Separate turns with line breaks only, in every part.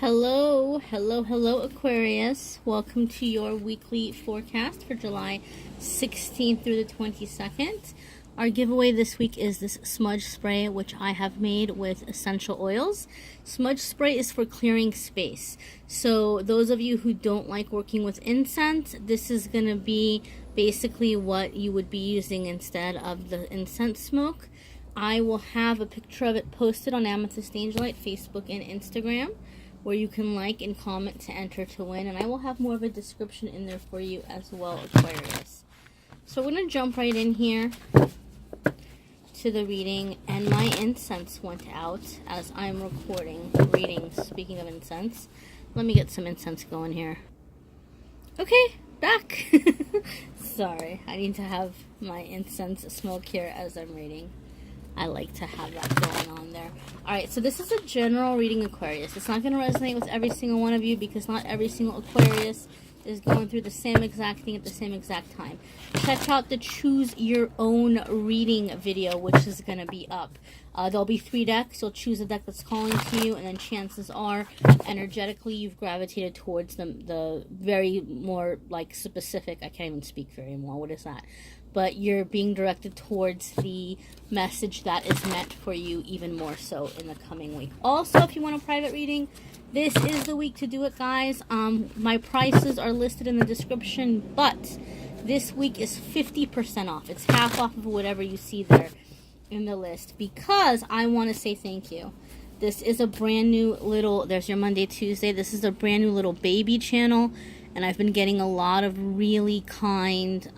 Hello, Aquarius. Welcome to your weekly forecast for July 16th through the 22nd. Our giveaway this week is this smudge spray, which I have made with essential oils. Smudge spray is for clearing space. So those of you who don't like working with incense, this is going to be basically what you would be using instead of the incense smoke. I will have a picture of it posted on AmethystAngelLight, Facebook, and Instagram, where you can like and comment to enter to win. And I will have more of a description in there for you as well, Aquarius. So we're going to jump right in here to the reading. And my incense went out as I'm recording readings. Speaking of incense, let me get some incense going here. Okay, back. Sorry, I need to have my incense smoke here as I'm reading. I like to have that going on there. Alright, so this is a general reading, Aquarius. It's not going to resonate with every single one of you because not every single Aquarius is going through the same exact thing at the same exact time. Check out the Choose Your Own Reading video, which is going to be up. There'll be 3 decks. You'll choose a deck that's calling to you, and then chances are, energetically, you've gravitated towards the very more, like, specific, I can't even speak very well, what is that? But you're being directed towards the message that is meant for you even more so in the coming week. Also, if you want a private reading, this is the week to do it, guys. My prices are listed in the description, but this week is 50% off. It's half off of whatever you see there in the list because I want to say thank you. This is a brand new little, there's your Monday, Tuesday. This is a brand new little baby channel. And I've been getting a lot of really kind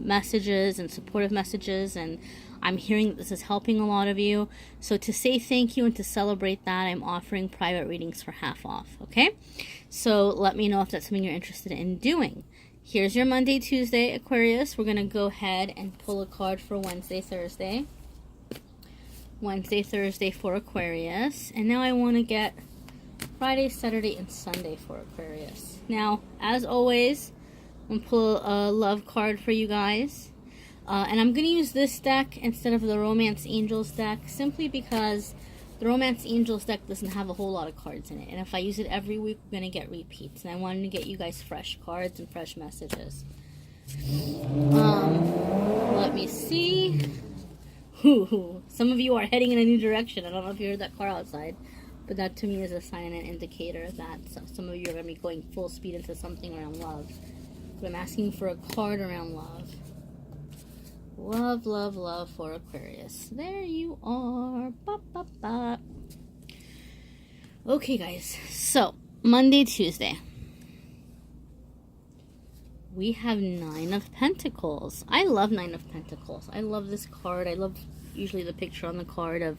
messages and supportive messages. And I'm hearing that this is helping a lot of you. So to say thank you and to celebrate that, I'm offering private readings for half off. Okay? So let me know if that's something you're interested in doing. Here's your Monday, Tuesday, Aquarius. We're going to go ahead and pull a card for Wednesday, Thursday. Wednesday, Thursday for Aquarius. And now I want to get Friday, Saturday, and Sunday for Aquarius. Now, as always, I'm going to pull a love card for you guys. And I'm going to use this deck instead of the Romance Angels deck, simply because the Romance Angels deck doesn't have a whole lot of cards in it. And if I use it every week, we're going to get repeats. And I wanted to get you guys fresh cards and fresh messages. Let me see. Some of you are heading in a new direction. I don't know if you heard that car outside. But that to me is a sign and an indicator that some of you are going to be going full speed into something around love. But I'm asking for a card around love. Love, love, love for Aquarius. There you are. Bop, bop, bop. Okay, guys. So, Monday, Tuesday. We have 9 of Pentacles. I love 9 of Pentacles. I love this card. I love usually the picture on the card of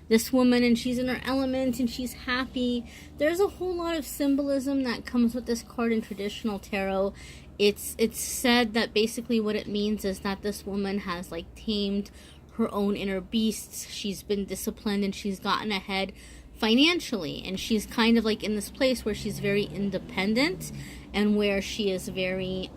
this woman, and she's in her element and she's happy. There's a whole lot of symbolism that comes with this card in traditional tarot. It's said that basically what it means is that this woman has like tamed her own inner beasts. She's been disciplined and she's gotten ahead financially, and she's kind of like in this place where she's very independent and where she is very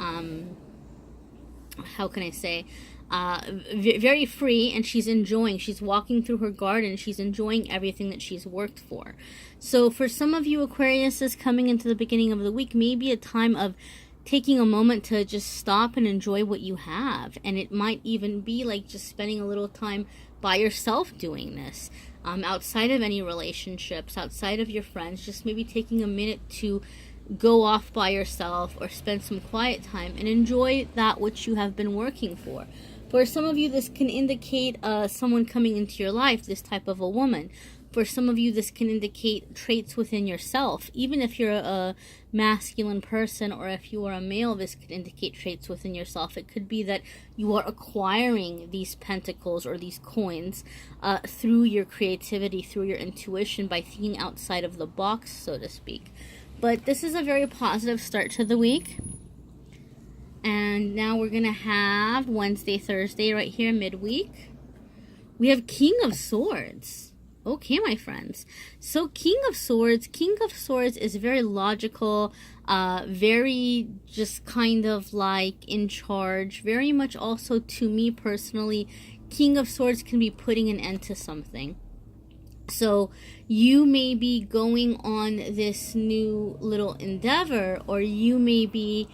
how can I say, very free, and she's walking through her garden, she's enjoying everything that she's worked for. So for some of you Aquariuses coming into the beginning of the week, maybe a time of taking a moment to just stop and enjoy what you have. And it might even be like just spending a little time by yourself doing this, outside of any relationships, outside of your friends, just maybe taking a minute to go off by yourself or spend some quiet time and enjoy that which you have been working for. For some of you, this can indicate someone coming into your life, this type of a woman. For some of you, this can indicate traits within yourself. Even if you're a masculine person or if you are a male, this could indicate traits within yourself. It could be that you are acquiring these pentacles or these coins through your creativity, through your intuition, by thinking outside of the box, so to speak. But this is a very positive start to the week. And now we're going to have Wednesday, Thursday right here, midweek. We have King of Swords. Okay, my friends. So King of Swords is very logical, very just kind of like in charge. Very much also, to me personally, King of Swords can be putting an end to something. So you may be going on this new little endeavor, or you may be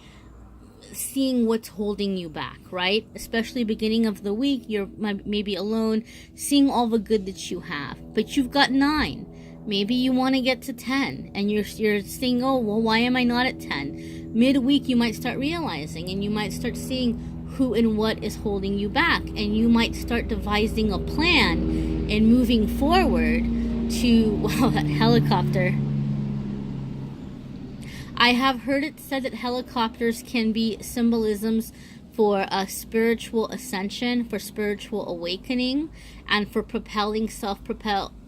seeing what's holding you back, right? Especially beginning of the week, you're maybe alone, seeing all the good that you have, but you've got 9. Maybe you want to get to 10, and you're saying, oh, well, why am I not at 10? Midweek, you might start realizing, and you might start seeing who and what is holding you back, and you might start devising a plan and moving forward to, wow, that helicopter. I have heard it said that helicopters can be symbolisms for a spiritual ascension, for spiritual awakening, and for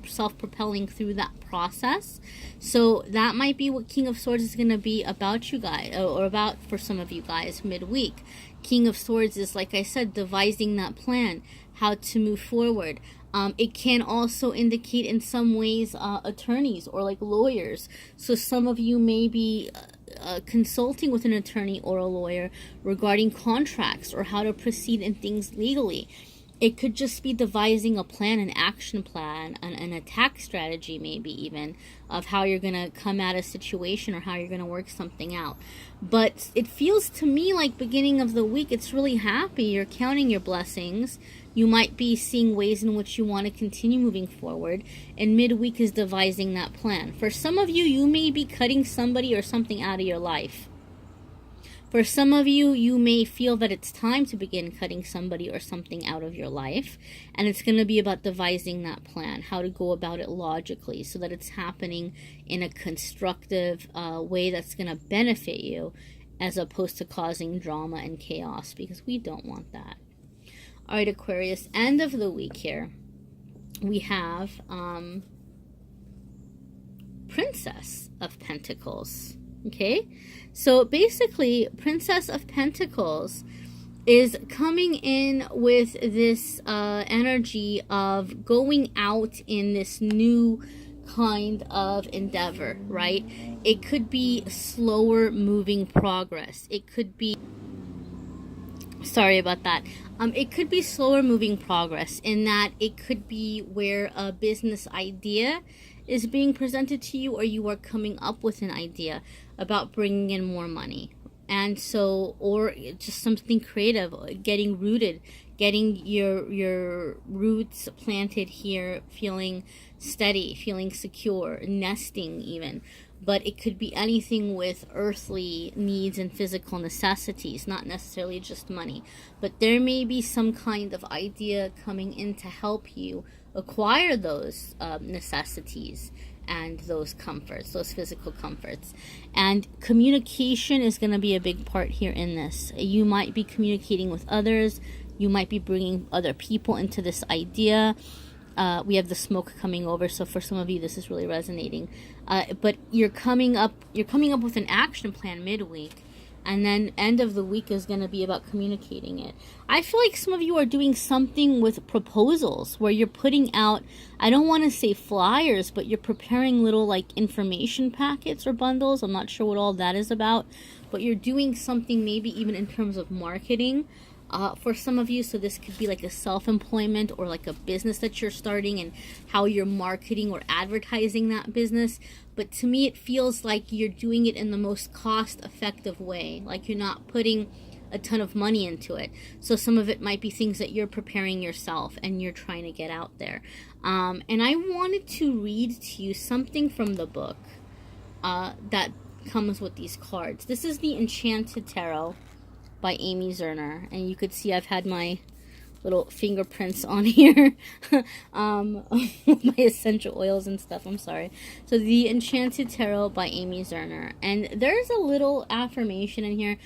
self-propelling through that process. So that might be what King of Swords is going to be about you guys, or about for some of you guys midweek. King of Swords is, like I said, devising that plan, how to move forward. It can also indicate in some ways attorneys or like lawyers. So some of you may be consulting with an attorney or a lawyer regarding contracts or how to proceed in things legally. It could just be devising a plan, an action plan, an attack strategy maybe even, of how you're going to come at a situation or how you're going to work something out. But it feels to me like beginning of the week, it's really happy. You're counting your blessings. You might be seeing ways in which you want to continue moving forward, and midweek is devising that plan. For some of you, you may be cutting somebody or something out of your life. For some of you, you may feel that it's time to begin cutting somebody or something out of your life, and it's going to be about devising that plan, how to go about it logically so that it's happening in a constructive way that's going to benefit you, as opposed to causing drama and chaos, because we don't want that. All right, Aquarius, end of the week here. We have Princess of Pentacles. Okay, so basically, Princess of Pentacles is coming in with this energy of going out in this new kind of endeavor, right? It could be slower moving progress. It could be, sorry about that. It could be slower moving progress in that it could be where a business idea is being presented to you, or you are coming up with an idea about bringing in more money. And so, or just something creative, getting rooted, getting your roots planted here, feeling steady, feeling secure, nesting even. But it could be anything with earthly needs and physical necessities, not necessarily just money. But there may be some kind of idea coming in to help you acquire those necessities and those comforts, those physical comforts. And communication is going to be a big part here in this. You might be communicating with others. You might be bringing other people into this idea. We have the smoke coming over, so for some of you this is really resonating. But you're coming up with an action plan midweek, and then end of the week is going to be about communicating it. I feel like some of you are doing something with proposals where you're putting out, I don't want to say flyers, but you're preparing little like information packets or bundles. I'm not sure what all that is about, but you're doing something maybe even in terms of marketing. For some of you, so this could be like a self-employment or like a business that you're starting and how you're marketing or advertising that business. But to me, it feels like you're doing it in the most cost-effective way, like you're not putting a ton of money into it. So some of it might be things that you're preparing yourself and you're trying to get out there. And I wanted to read to you something from the book that comes with these cards. This is the Enchanted Tarot by Amy Zerner, and you could see I've had my little fingerprints on here, my essential oils and stuff. I'm sorry. So the Enchanted Tarot by Amy Zerner, and there's a little affirmation in here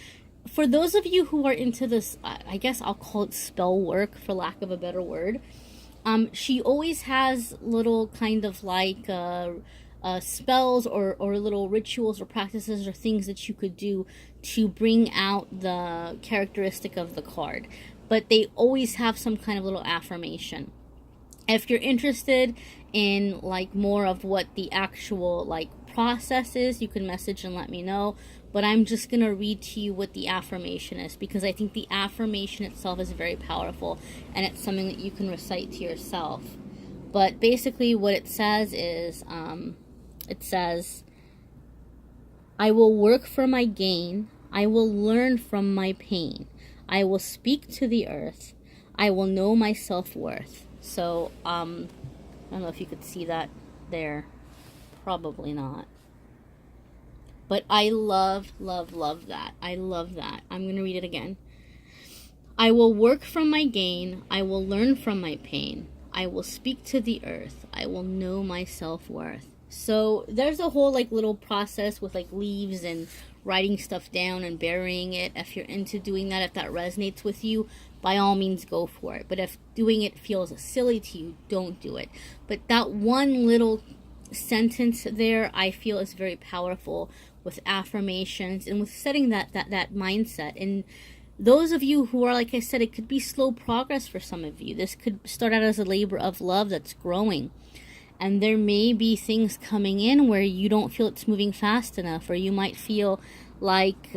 for those of you who are into this. I guess I'll call it spell work, for lack of a better word. She always has little kind of like spells or little rituals or practices or things that you could do to bring out the characteristic of the card, but they always have some kind of little affirmation. If you're interested in like more of what the actual like process is, you can message and let me know, but I'm just gonna read to you what the affirmation is, because I think the affirmation itself is very powerful and it's something that you can recite to yourself. But basically what it says is, it says, I will work for my gain. I will learn from my pain. I will speak to the earth. I will know my self-worth. So, I don't know if you could see that there. Probably not. But I love, love, love that. I love that. I'm going to read it again. I will work from my gain. I will learn from my pain. I will speak to the earth. I will know my self-worth. So there's a whole like little process with like leaves and writing stuff down and burying it. If you're into doing that, if that resonates with you, by all means go for it. But if doing it feels silly to you, don't do it. But that one little sentence there, I feel, is very powerful with affirmations and with setting that mindset. And those of you who are, like I said, it could be slow progress for some of you. This could start out as a labor of love that's growing. And there may be things coming in where you don't feel it's moving fast enough, or you might feel like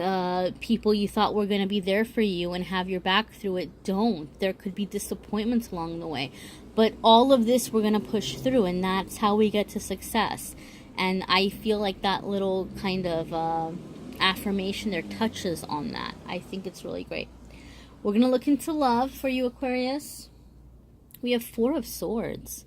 people you thought were going to be there for you and have your back through it don't. There could be disappointments along the way. But all of this we're going to push through, and that's how we get to success. And I feel like that little kind of affirmation there touches on that. I think it's really great. We're going to look into love for you, Aquarius. We have 4 of Swords.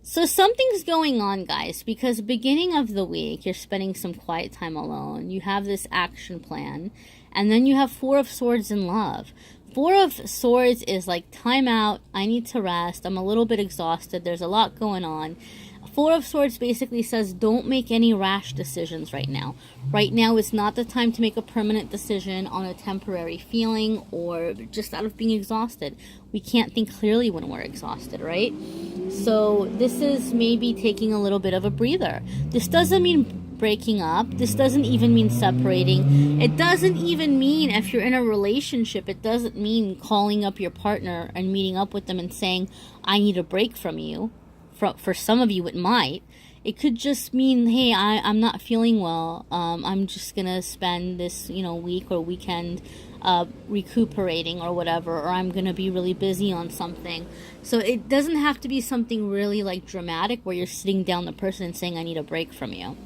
So something's going on, guys, because beginning of the week, you're spending some quiet time alone. You have this action plan, and then you have 4 of Swords in love. 4 of Swords is like time out. I need to rest. I'm a little bit exhausted. There's a lot going on. 4 of Swords basically says don't make any rash decisions right now. Right now is not the time to make a permanent decision on a temporary feeling or just out of being exhausted. We can't think clearly when we're exhausted, right? So this is maybe taking a little bit of a breather. This doesn't mean breaking up. This doesn't even mean separating. It doesn't even mean, if you're in a relationship, it doesn't mean calling up your partner and meeting up with them and saying, I need a break from you. For some of you, it might. It could just mean, hey, I'm not feeling well. I'm just going to spend this, week or weekend recuperating or whatever, or I'm going to be really busy on something. So it doesn't have to be something really like dramatic where you're sitting down the person and saying, I need a break from you.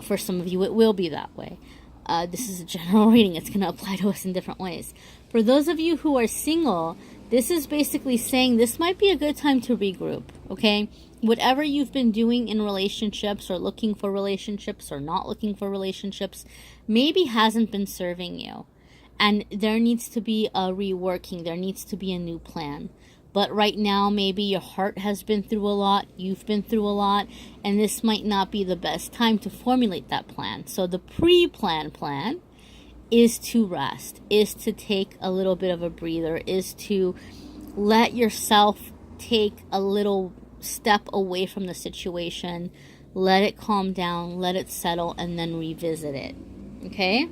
For some of you, it will be that way. This is a general reading. It's going to apply to us in different ways. For those of you who are single, this is basically saying this might be a good time to regroup, okay? Whatever you've been doing in relationships or looking for relationships or not looking for relationships maybe hasn't been serving you. And there needs to be a reworking. There needs to be a new plan. But right now, maybe your heart has been through a lot. You've been through a lot. And this might not be the best time to formulate that plan. So the pre-plan plan is to rest, is to take a little bit of a breather, is to let yourself take a little step away from the situation, let it calm down, let it settle, and then revisit it, okay?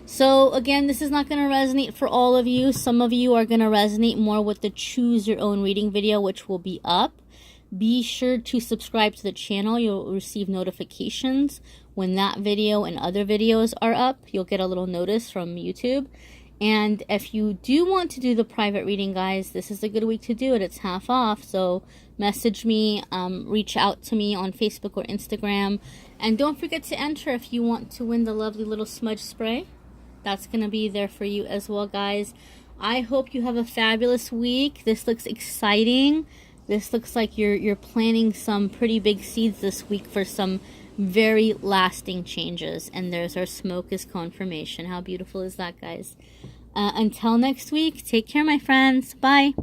So again, this is not going to resonate for all of you. Some of you are going to resonate more with the choose your own reading video, which will be up. Be sure to subscribe to the channel. You'll receive notifications when that video and other videos are up. You'll get a little notice from YouTube. And if you do want to do the private reading, guys, this is a good week to do it. It's half off. So message me, reach out to me on Facebook or Instagram. And don't forget to enter if you want to win the lovely little smudge spray. That's going to be there for you as well, guys. I hope you have a fabulous week. This looks exciting. This looks like you're planting some pretty big seeds this week for some very lasting changes. And there's our smoke is confirmation. How beautiful is that, guys? Until next week, take care, my friends. Bye.